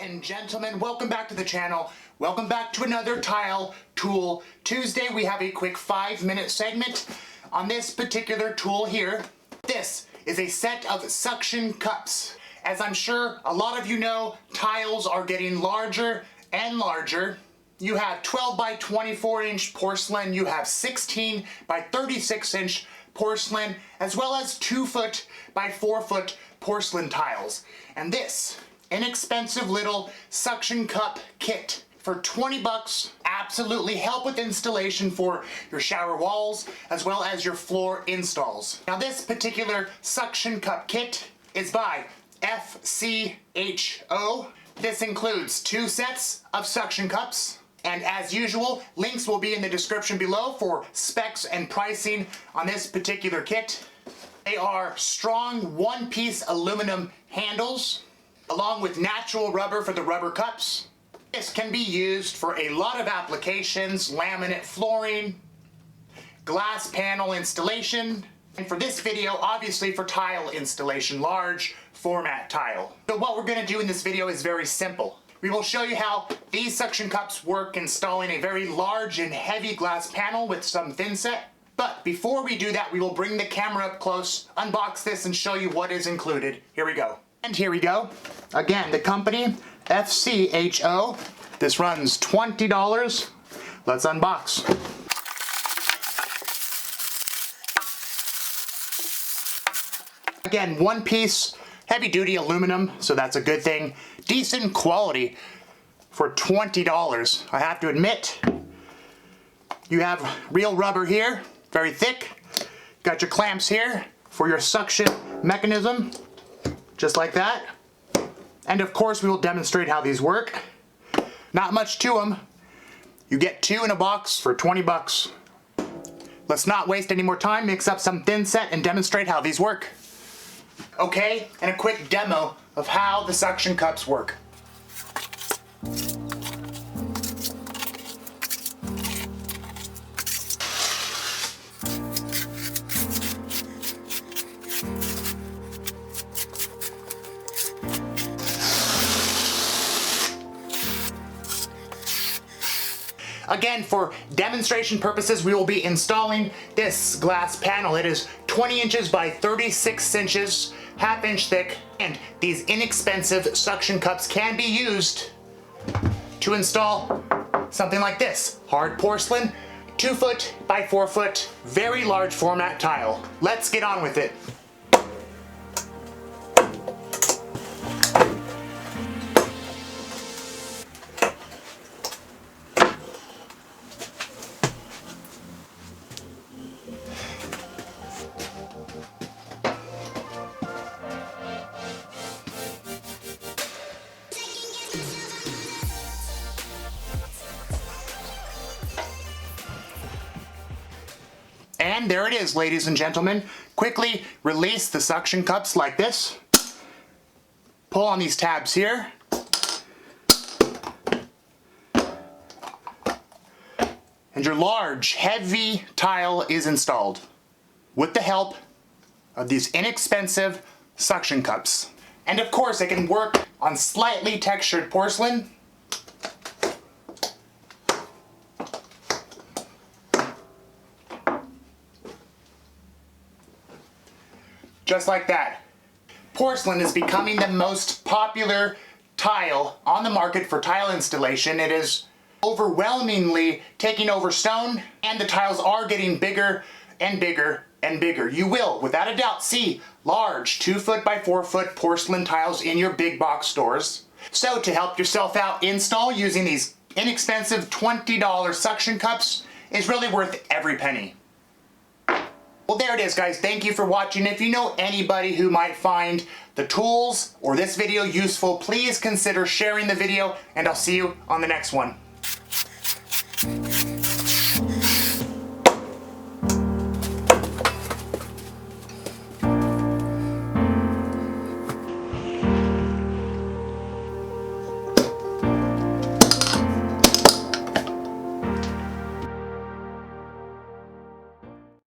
and gentlemen, welcome back to the channel. Welcome back to another Tile Tool Tuesday. We have a quick 5-minute segment on this particular tool here. This is a set of suction cups. As I'm sure a lot of you know, tiles are getting larger and larger. You have 12 by 24 inch porcelain, you have 16 by 36 inch porcelain, as well as 2 foot by 4 foot porcelain tiles. And this inexpensive little suction cup kit for 20 bucks absolutely help with installation for your shower walls as well as your floor installs. Now this particular suction cup kit is by FCHO. This includes 2 sets of suction cups, and as usual, links will be in the description below for specs and pricing on this particular kit. They are strong one-piece aluminum handles along with natural rubber for the rubber cups. This can be used for a lot of applications: laminate flooring, glass panel installation, and for this video, obviously for tile installation, large format tile. So what we're going to do in this video is very simple. We will show you how these suction cups work installing a very large and heavy glass panel with some thin set. But before we do that, we will bring the camera up close, unbox this, and show you what is included. Here we go. And here we go. Again, the company, FCHO. This runs $20. Let's unbox. Again, one piece, heavy duty aluminum, so that's a good thing. Decent quality for $20. I have to admit, you have real rubber here, very thick. Got your clamps here for your suction mechanism, just like that. And of course, we will demonstrate how these work. Not much to them. You get 2 in a box for 20 bucks. Let's not waste any more time, mix up some thin set and demonstrate how these work. Okay, and a quick demo of how the suction cups work. Again, for demonstration purposes, we will be installing this glass panel. It is 20 inches by 36 inches, half-inch thick, and these inexpensive suction cups can be used to install something like this. Hard porcelain, 2 foot by 4 foot, very large format tile. Let's get on with it. And there it is, ladies and gentlemen. Quickly release the suction cups like this. Pull on these tabs here. And your large, heavy tile is installed with the help of these inexpensive suction cups. And of course, it can work on slightly textured porcelain. Just like that. Porcelain is becoming the most popular tile on the market for tile installation. It is overwhelmingly taking over stone, and the tiles are getting bigger and bigger and bigger. You will, without a doubt, see large 2 foot by 4 foot porcelain tiles in your big box stores. So to help yourself out, install using these inexpensive $20 suction cups is really worth every penny. Well, there it is, guys. Thank you for watching. If you know anybody who might find the tools or this video useful, please consider sharing the video, and I'll see you on the next one.